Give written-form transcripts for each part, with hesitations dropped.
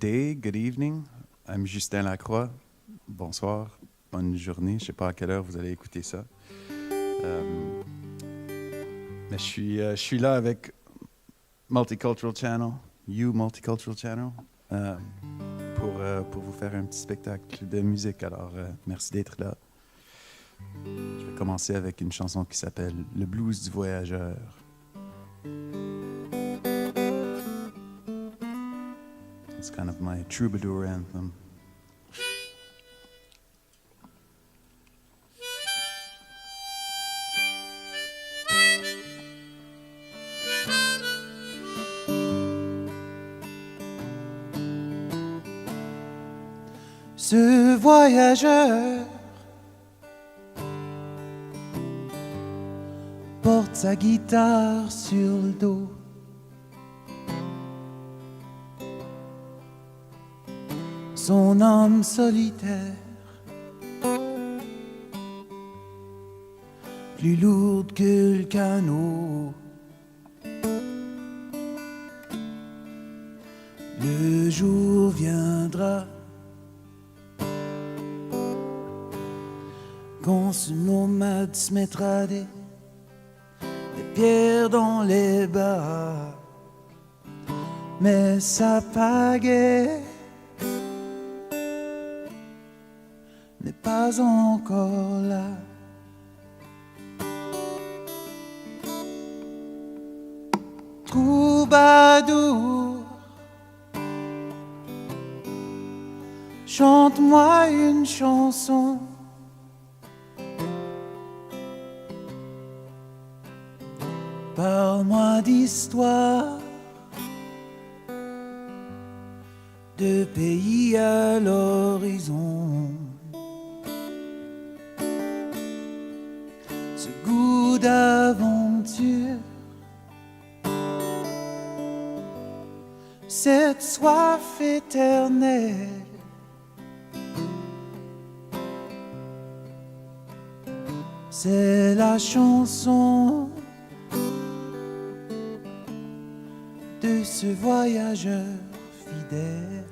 day, good evening. I'm Justin Lacroix. Bonsoir, bonne journée. Je ne sais pas à quelle heure vous allez écouter ça. Mais je suis là avec Multicultural Channel, Multicultural Channel, pour vous faire un petit spectacle de musique. Alors, merci d'être là. Je vais commencer avec une chanson qui s'appelle « Le blues du voyageur ». It's kind of my troubadour anthem. Ce voyageur porte sa guitare sur le dos. Son âme solitaire, plus lourde que le canot. Le jour viendra quand ce nomade se mettra des pierres dans les bas. Mais sa pagaie n'est pas encore là. Troubadour, chante-moi une chanson. Parle-moi d'histoire, de pays à l'horizon. Ce goût d'aventure, cette soif éternelle, c'est la chanson de ce voyageur fidèle.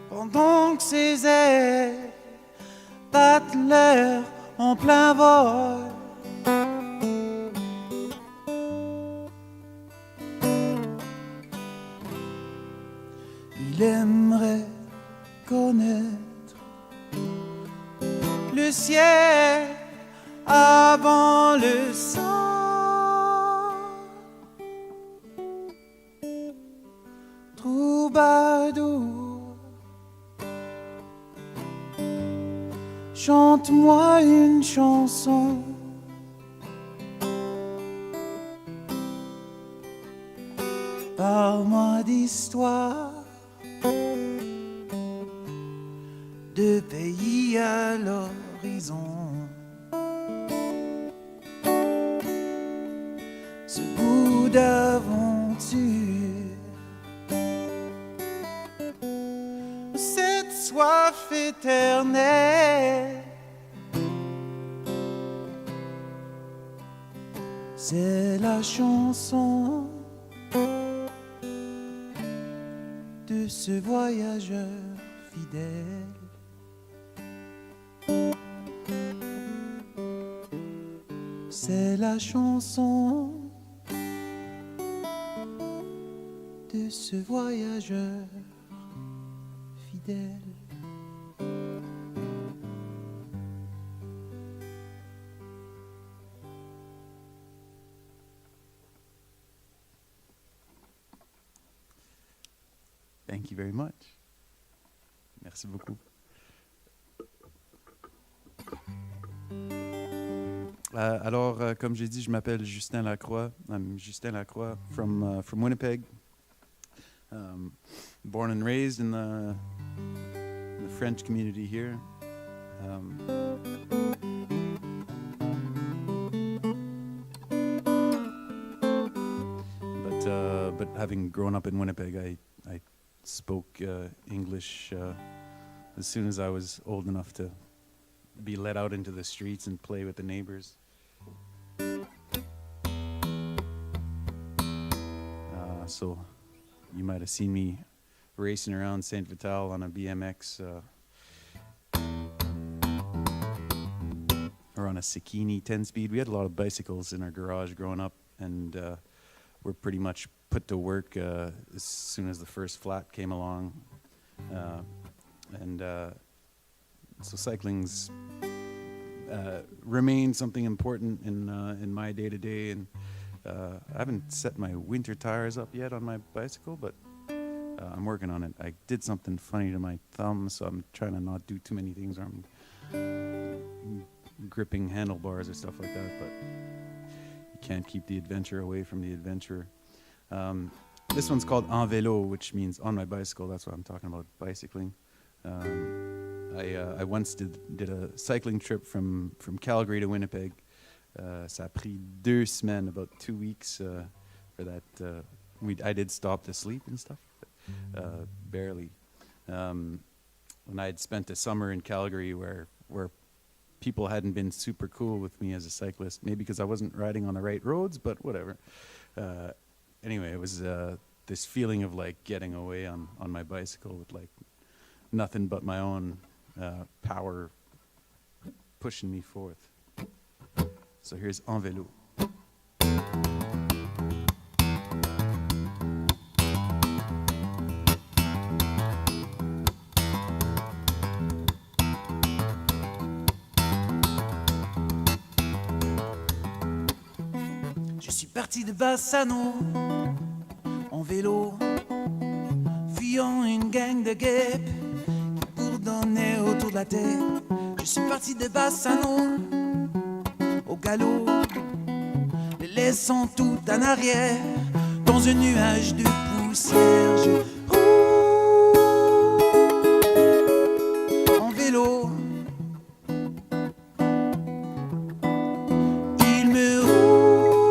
Pendant que ces ailes battent l'air en plein vol, il aimerait connaître le ciel avant le sang. Troubadour, chante-moi une chanson. Parle-moi d'histoire, de pays à l'horizon. Ce goût d'aventure, cette soif éternelle, c'est la chanson de ce voyageur fidèle. C'est la chanson de ce voyageur fidèle. Thank you very much. Merci beaucoup. Alors, comme j'ai dit, je m'appelle Justin Lacroix. I'm Justin Lacroix from Winnipeg. Born and raised in the French community here. But having grown up in Winnipeg, I spoke English as soon as I was old enough to be let out into the streets and play with the neighbors. So you might have seen me racing around Saint Vital on a BMX or on a Sakini 10-speed. We had a lot of bicycles in our garage growing up, and we're pretty much put to work as soon as the first flat came along. So cycling's remained something important in my day-to-day, and I haven't set my winter tires up yet on my bicycle, but I'm working on it. I did something funny to my thumb, so I'm trying to not do too many things where I'm gripping handlebars or stuff like that, but you can't keep the adventure away from the adventurer. This one's called En Vélo, which means on my bicycle. That's what I'm talking about, bicycling. I once did a cycling trip from Calgary to Winnipeg. Ça a pris 2 semaines, about 2 weeks for that. I did stop to sleep and stuff, but barely. And I had spent a summer in Calgary where people hadn't been super cool with me as a cyclist, maybe because I wasn't riding on the right roads, but whatever. Anyway, it was this feeling of like getting away on my bicycle with like nothing but my own power pushing me forth. So here's En Vélo. Je suis parti de Bassano en vélo, fuyant une gang de guêpes qui bourdonnaient autour de la tête. Je suis parti de Bassano au galop, les laissant tout en arrière dans un nuage de poussière. Je roule en vélo, il me roule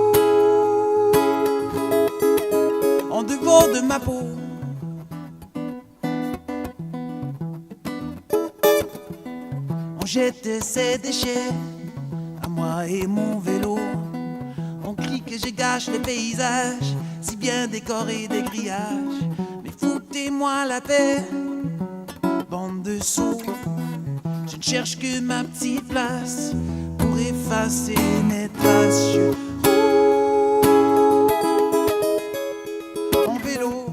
en devant de ma peau. On jette ses déchets, moi et mon vélo, on crie que je gâche le paysage, si bien décoré de grillages. Mais foutez-moi la paix, bande de sots. Je ne cherche que ma petite place pour effacer mes traces. Je roule en vélo,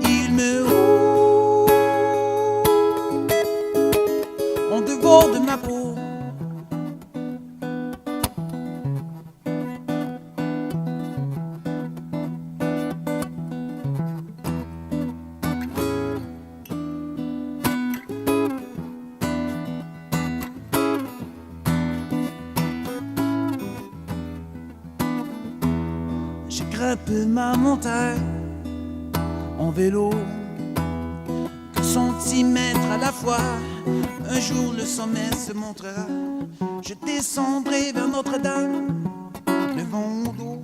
il me roule de ma peau. Je grimpe ma montagne en vélo, centimètres à la fois. Un jour le sommet se montrera, je descendrai vers Notre-Dame, le vent au dos,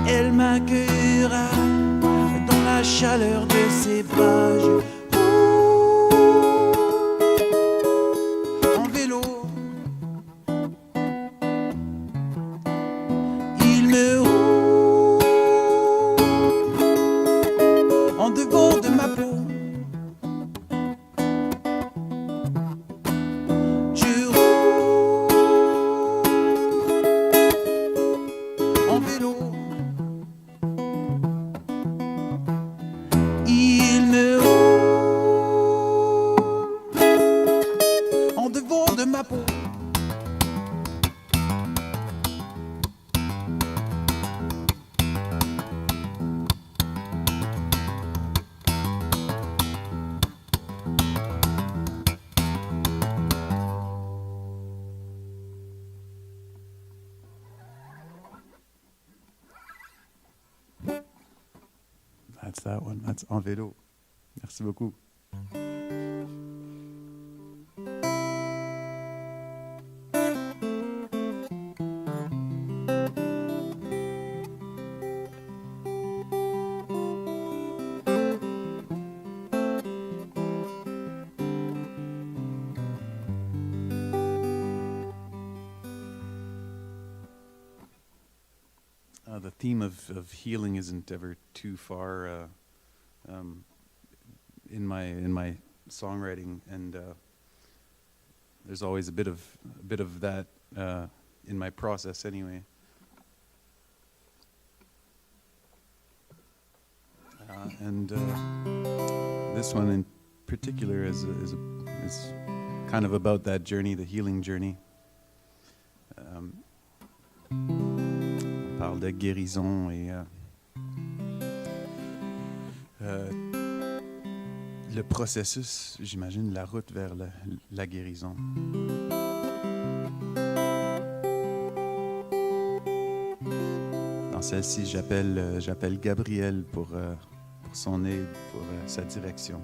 elle m'accueillera dans la chaleur de ses bras. Je roule en vélo, il me roule en devant de ma peau. En vélo. Merci beaucoup. The theme of healing isn't ever too far in my songwriting, and there's always a bit of that in my process anyway. And this one in particular is kind of about that journey, the healing journey. On parle de guérison et le processus, j'imagine, la route vers la guérison. Dans celle-ci, j'appelle Gabriel pour son aide, pour sa direction.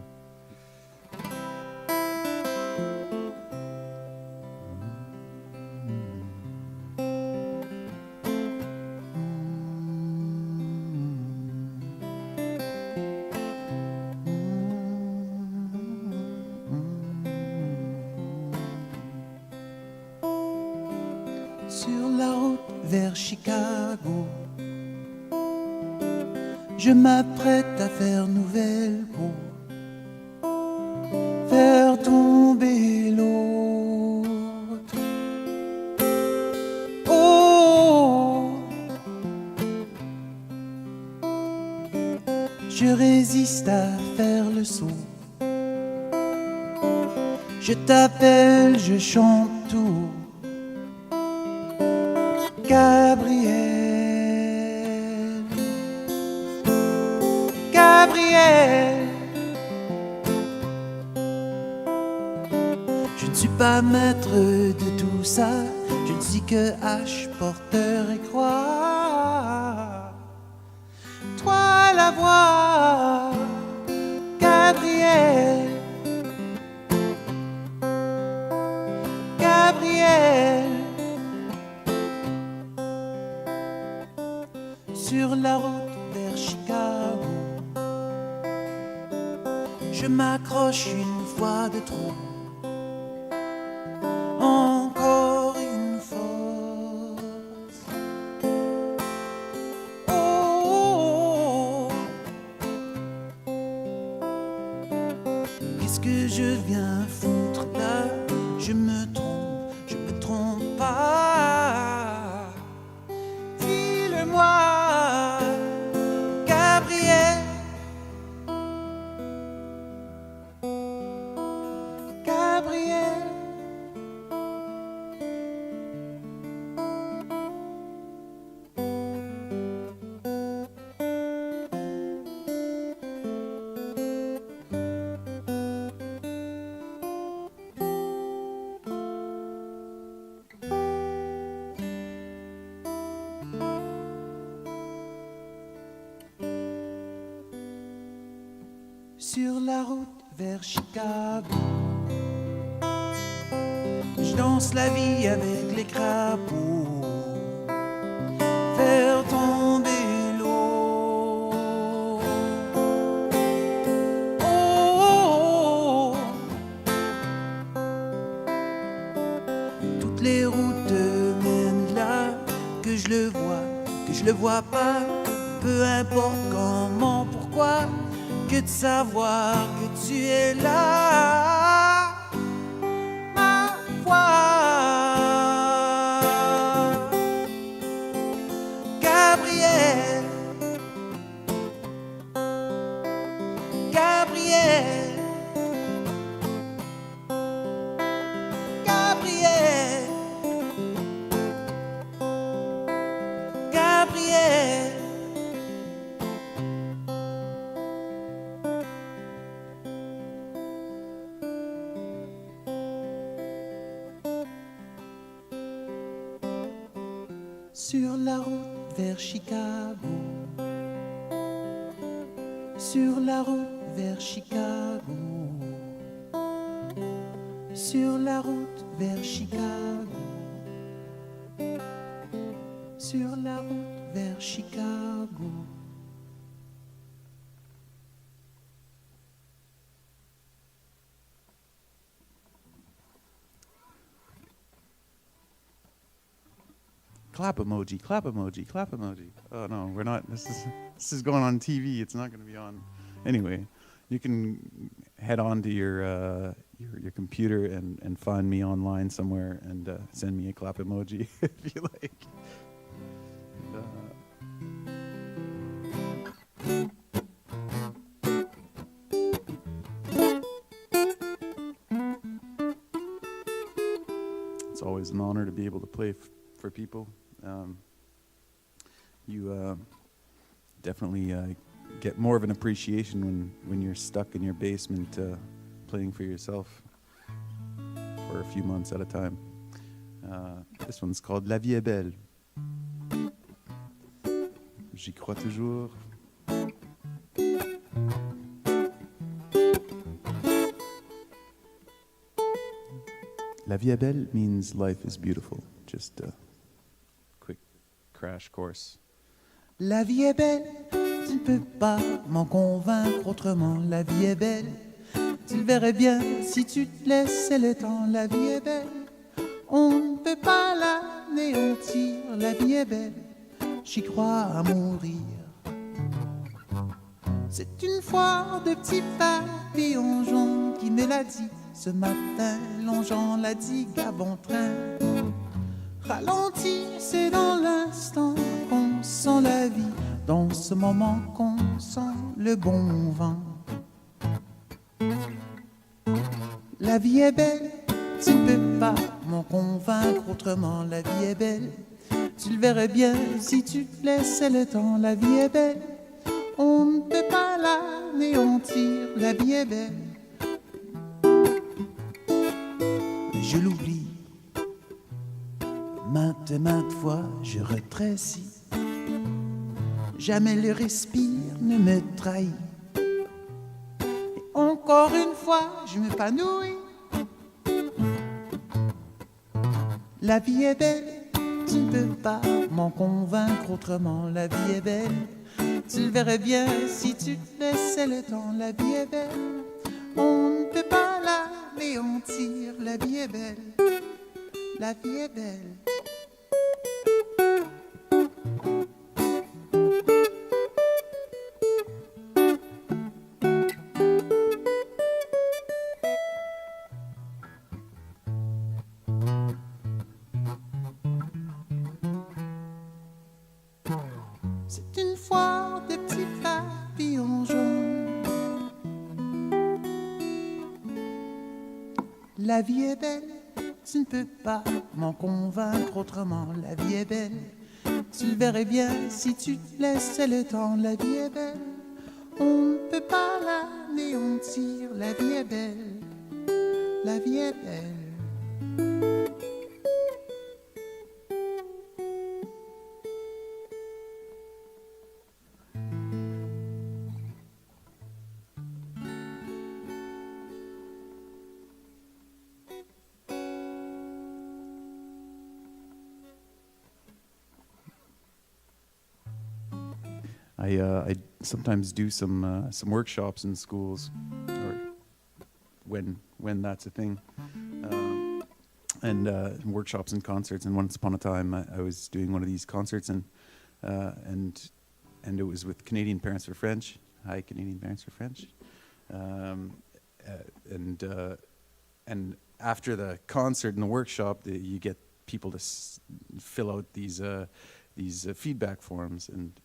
Sur la route vers Chicago, je m'apprête à faire nouvelle peau, faire tomber l'autre. Oh, je résiste à faire le saut. Je t'appelle, je chante tout. Gabriel, Gabriel, je ne suis pas maître de tout ça, je ne suis que hache, porteur et croix. Toi la voix, Gabriel, Gabriel. Sur la route vers Chicago, je m'accroche une fois de trop. Encore une force. Oh, qu'est-ce que je viens foutre là? Je me trompe pas. Dis-le-moi. Sur la route vers Chicago, je danse la vie avec les crapauds, faire tomber l'eau. Oh, toutes les routes mènent là, que je le vois pas, peu importe comment, pourquoi. Que de savoir que tu es là, ma voix. Gabriel, Gabriel, Gabriel, Gabriel. Sur la route vers Chicago, Sur la route vers Chicago, sur la route vers Chicago, sur la route vers Chicago. Clap emoji, clap emoji, clap emoji. Oh no, we're not. This is going on TV. It's not going to be on. Anyway, you can head on to your computer and find me online somewhere and send me a clap emoji if you like. It's always an honor to be able to play for people. You definitely get more of an appreciation when you're stuck in your basement playing for yourself for a few months at a time. This one's called La vie est belle. J'y crois toujours. La vie est belle means life is beautiful. Just a quick crash course. La vie est belle, tu ne peux pas m'en convaincre autrement. La vie est belle, tu le verrais bien si tu te laissais le temps. La vie est belle, on ne peut pas l'anéantir. La vie est belle, j'y crois à mourir. C'est une foire de petits papillons jaunes qui me l'a dit ce matin, longeant la digue à bon train. Ralentir, c'est dans l'instant qu'on sent la vie, dans ce moment qu'on sent le bon vent. La vie est belle, tu ne peux pas m'en convaincre autrement. La vie est belle, tu le verrais bien si tu te laissais le temps. La vie est belle, on ne peut pas l'anéantir. La vie est belle, mais je l'oublie. Maintes et maintes fois je rétrécis, jamais le respire ne me trahit. Et encore une fois je m'épanouis. La vie est belle, tu ne peux pas m'en convaincre autrement. La vie est belle, tu le verrais bien si tu te laissais le temps. La vie est belle, on ne peut pas l'anéantir. La vie est belle, la vie est belle. C'est une foire de petits papillons jaunes. La vie est belle, tu ne peux pas m'en convaincre autrement. La vie est belle, tu le verrais bien si tu te laissais le temps. La vie est belle, on ne peut pas l'anéantir. La vie est belle, la vie est belle. I sometimes do some workshops in schools, or when that's a thing, and workshops and concerts. And once upon a time, I was doing one of these concerts, and it was with Canadian Parents for French. Hi, Canadian Parents for French, and after the concert and the workshop, you get people to fill out these feedback forms, and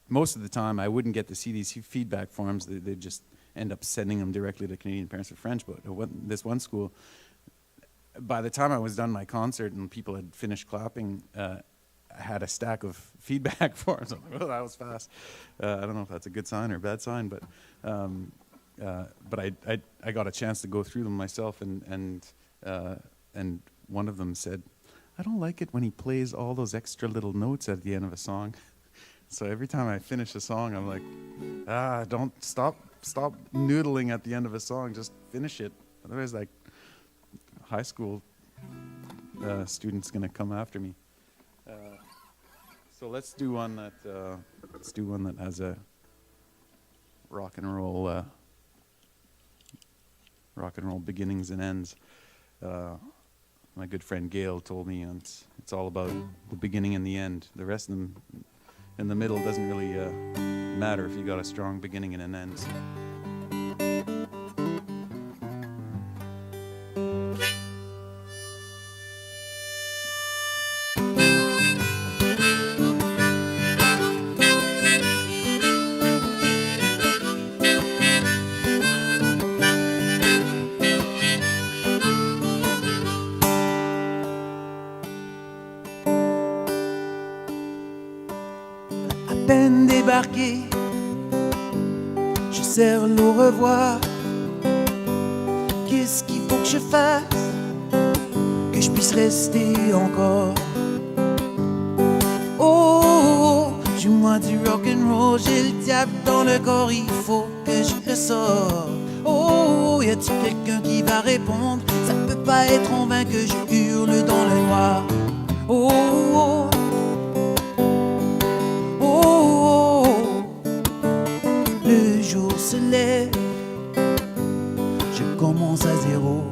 most of the time I wouldn't get to see these feedback forms. They just end up sending them directly to Canadian Parents for French. But this one school, by the time I was done my concert and people had finished clapping, I had a stack of feedback forms. I'm like, well, that was fast. I don't know if that's a good sign or a bad sign, but I got a chance to go through them myself, and one of them said, "I don't like it when he plays all those extra little notes at the end of a song." So every time I finish a song, I'm like, don't stop noodling at the end of a song. Just finish it. Otherwise, like, high school students gonna come after me. So let's do one that has a rock and roll beginnings and ends. My good friend Gail told me it's all about the beginning and the end. The rest of them in the middle doesn't really matter if you got a strong beginning and an end. À peine débarqué, je serre l'au revoir. Qu'est-ce qu'il faut que je fasse, que je puisse rester encore? Oh, joue-moi du rock'n'roll, j'ai le diable dans le corps, il faut que je le sorte. Oh, y a-t-il quelqu'un qui va répondre? Ça peut pas être en vain que je hurle dans le noir. Oh, oh. Le jour se lève, je commence à zéro.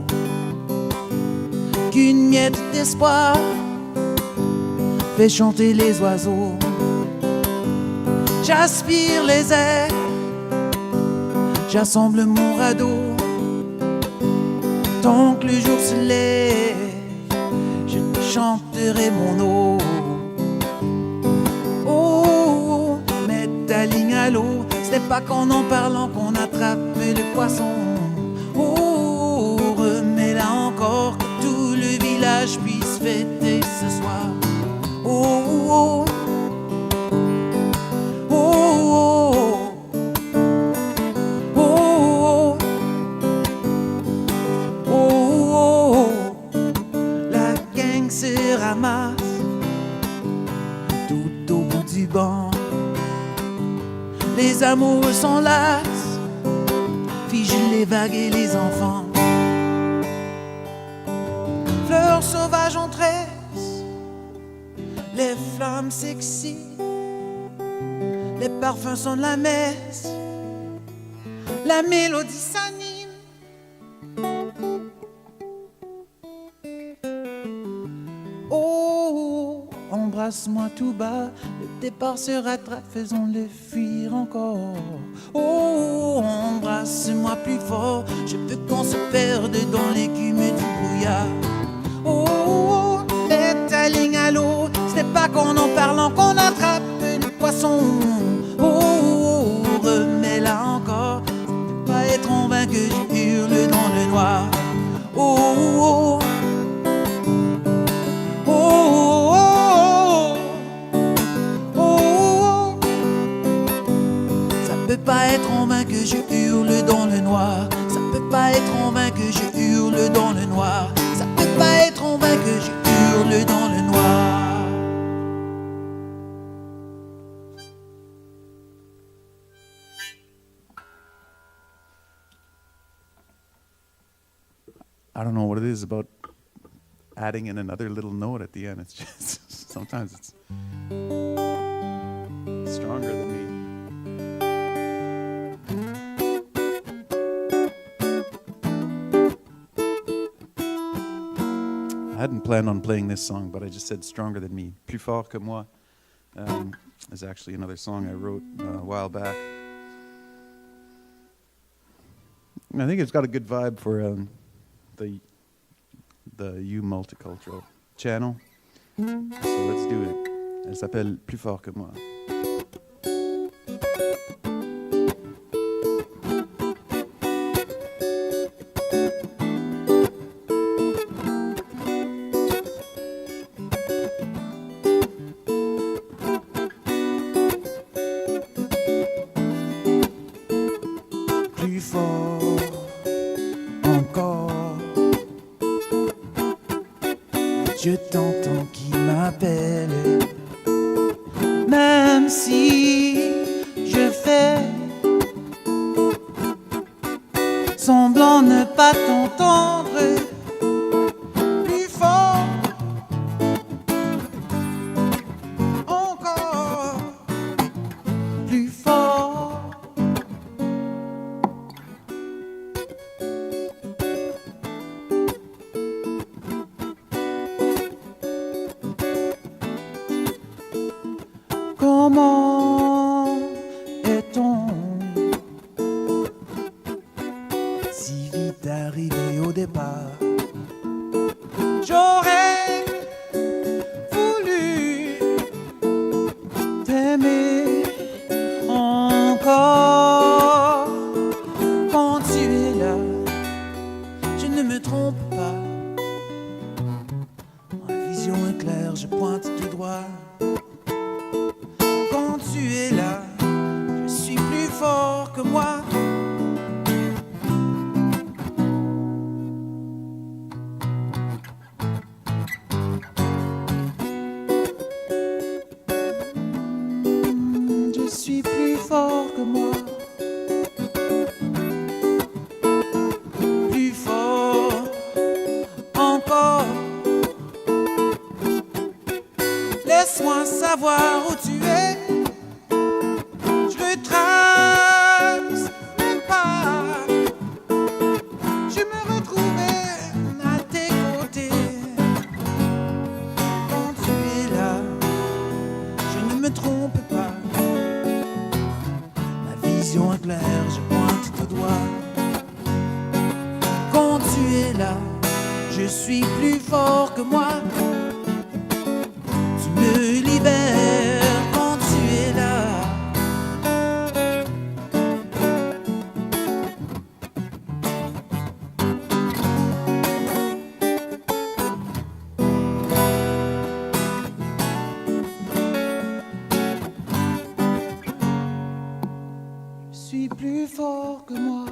Qu'une miette d'espoir fait chanter les oiseaux. J'aspire les airs, j'assemble mon radeau. Tant que le jour se lève, je te chanterai mon eau. Oh, mets ta ligne à l'eau. C'est pas qu'en parlant qu'on attrape le poisson. Oh, remets-la encore, que tout le village puisse fêter ce soir. Oh, oh, oh, oh, oh, oh, oh, oh. La gang se ramasse tout au bout du banc. Les amoureux s'enlacent, figent les vagues et les enfants. Fleurs sauvages en tresse, les flammes s'excitent, les parfums sonnent la messe, la mélodie s'anime. Oh, embrasse-moi tout bas, le départ se rattrape, faisons-le fuir encore. Oh, embrasse-moi plus fort, je veux qu'on se perde dans l'écume du brouillard. Oh, mets ta ligne à l'eau, c'est pas qu'en parlant qu'on attrape le poisson. Oh, remets-la encore, ça peut pas être en vain que je hurle dans le noir. Oh, oh, oh, oh, oh. Ça peut pas être en vain que je hurle dans le noir. Ça peut pas être en vain que je hurle dans le noir. Ça peut pas être en vain que je hurle dans le noir. I don't know what it is about adding in another little note at the end. It's just sometimes it's stronger than me. I hadn't planned on playing this song, but I just said stronger than me. Plus fort que moi is actually another song I wrote a while back. And I think it's got a good vibe for the U Multicultural channel. So let's do it. Elle s'appelle Plus fort que moi. Plus fort encore, je t'entends qui m'appelle, même si semblant ne pas t'entendre. Plus fort, encore plus fort. Comment est-on si vite arrivé au départ? J'aurais voulu t'aimer encore. Quand tu es là, je ne me trompe pas. Ma vision est claire, je pointe du doigt. Quand tu es là, je suis plus fort que moi. Je suis plus fort que moi. Plus fort encore. Laisse-moi savoir où tu es. Je retrace mes pas. Je me retrouvais à tes côtés. Quand tu es là, je ne me trompe pas. Ma vision est claire, je pointe du doigt. Quand tu es là, je suis plus fort que moi. Tu me libères quand tu es là. Je suis plus fort que moi.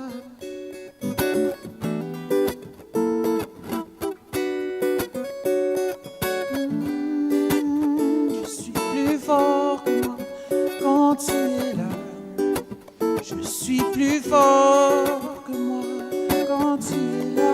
Je suis plus fort que moi. Quand tu es là, je suis plus fort que moi. Quand tu es là.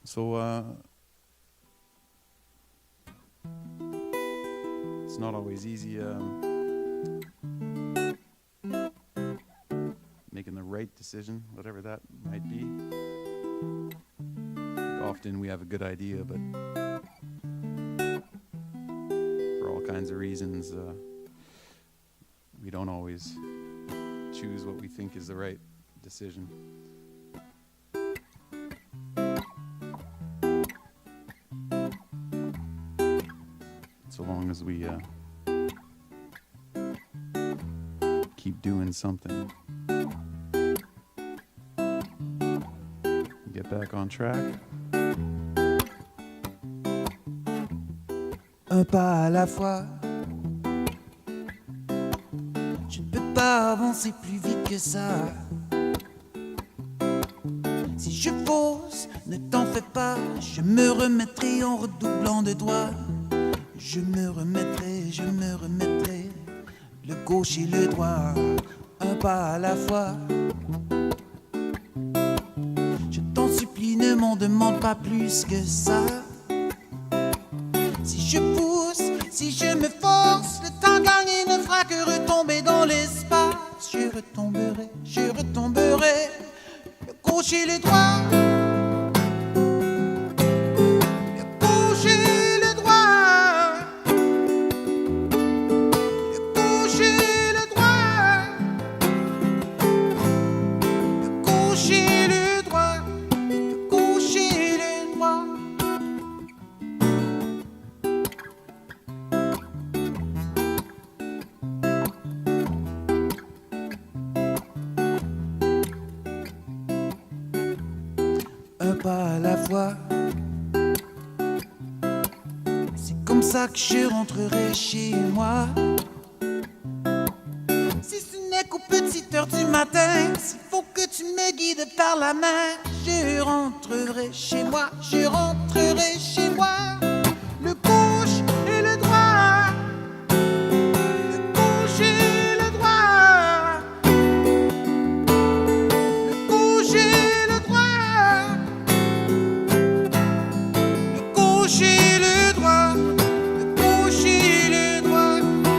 So it's not always easy making the right decision, whatever that might be. Often we have a good idea, but for all kinds of reasons, we don't always choose what we think is the right decision. So long as we keep doing something, get back on track. Un pas à la fois. Je ne peux pas avancer plus vite que ça. Si je fausse, ne t'en fais pas. Je me remettrai en redoublant de doigts. Je me remettrai, le gauche et le droit, un pas à la fois. Je t'en supplie, ne m'en demande pas plus que ça. Si je pousse, si je me force, le temps gagné ne fera que retomber dans l'espace. Je retomberai, le gauche et le droit. pas à la fois. C'est comme ça que je rentrerai chez moi. Si ce n'est qu'aux petites heures du matin, s'il faut que tu me guides par la main, je rentrerai chez moi, je rentrerai chez moi. Le gauche et le droit, le gauche et le droit, le gauche et le droit, le gauche et le droit, le gauche et le droit, le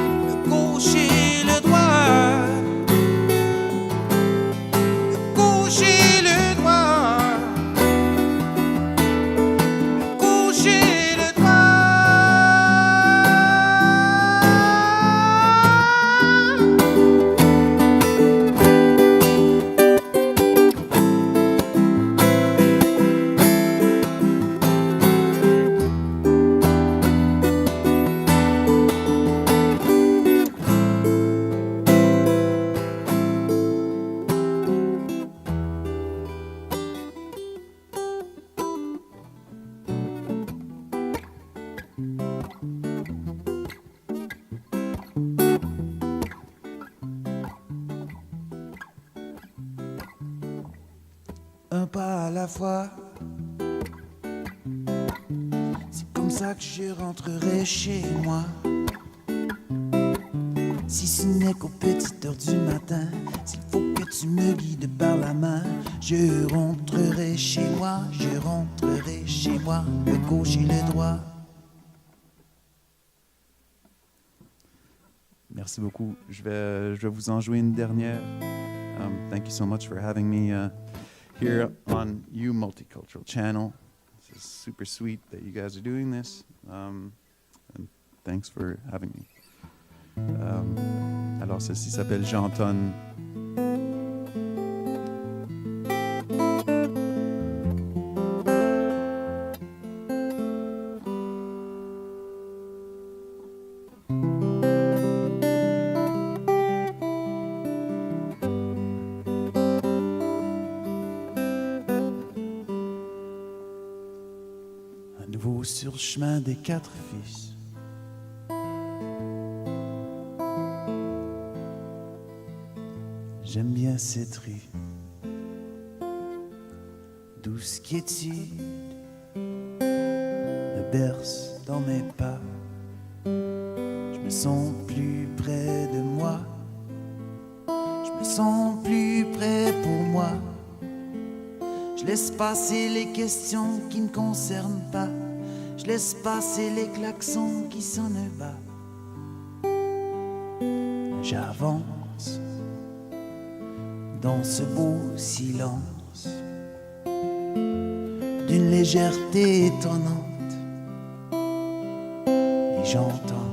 gauche et le droit, le gauche et le droit, le gauche et le droit. Un pas à la fois. C'est comme ça que je rentrerai chez moi. Si ce n'est qu'aux petites heures du matin, s'il faut que tu me guides par la main, je rentrerai chez moi, je rentrerai chez moi, le gauche et le droit. Merci beaucoup. Je vais vous en jouer une dernière. Thank you so much for having me here on You Multicultural Channel. This is super sweet that you guys are doing this. And thanks for having me. Alors, ceci s'appelle J'entonne. À nouveau sur le chemin des quatre fils. J'aime bien cette rue, douce quiétude me berce dans mes pas. Je me sens plus près de moi, je me sens plus près pour moi. Je laisse passer les questions qui ne me concernent pas, je laisse passer les klaxons qui sonnent bas. J'avance dans ce beau silence d'une légèreté étonnante, et j'entends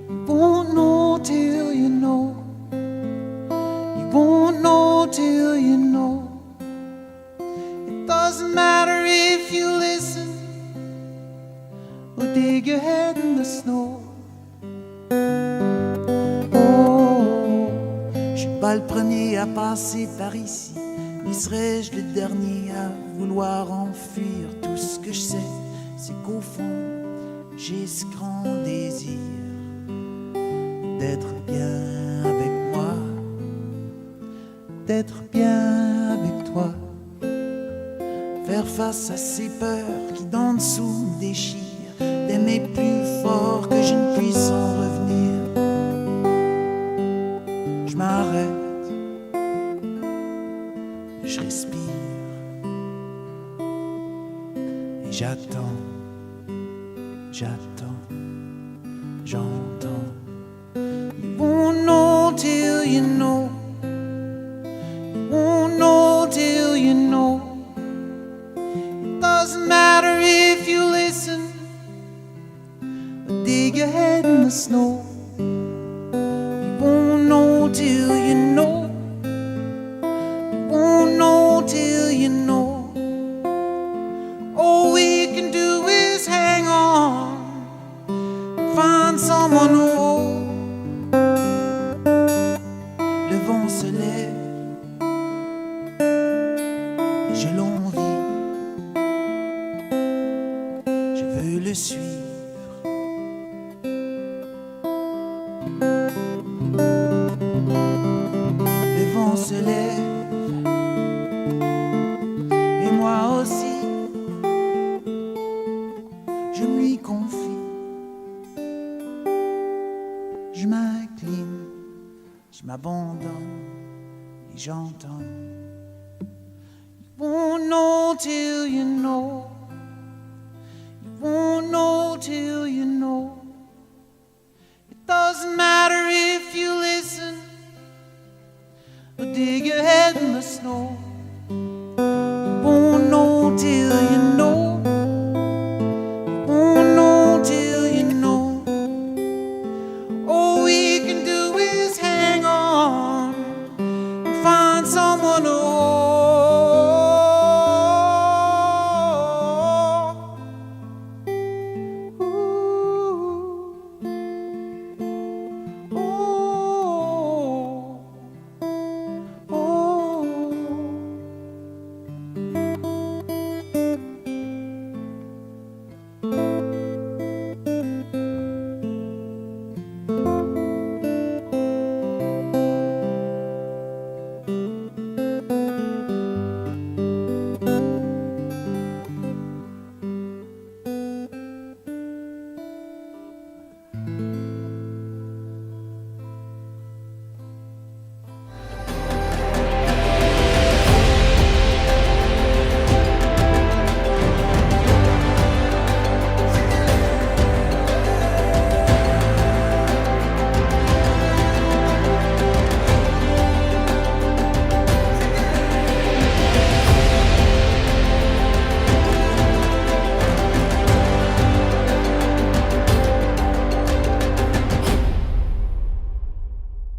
You won't know till you know, you won't know till you know. It doesn't matter if you listen or dig your head in the snow. Pas le premier à passer par ici, ni serais-je le dernier à vouloir enfuir. Tout ce que je sais, c'est qu'au fond, j'ai ce grand désir d'être bien avec moi, d'être bien avec toi, faire face à ces peurs qui d'en dessous me déchirent, d'aimer plus fort que je ne puisse en revenir. Je m'arrête, je respire et j'attends, j'entends. You won't know till you know, you won't know till you know. It doesn't matter if you listen or dig your head in the snow. You won't know till you know, you won't know till you know. All we can do is hang on, find someone who holds. Le vent se lève et je l'envie. je m'abandonne et j'entends. You won't know till you know. You won't know till you know. It doesn't matter if you listen or dig your head in the snow.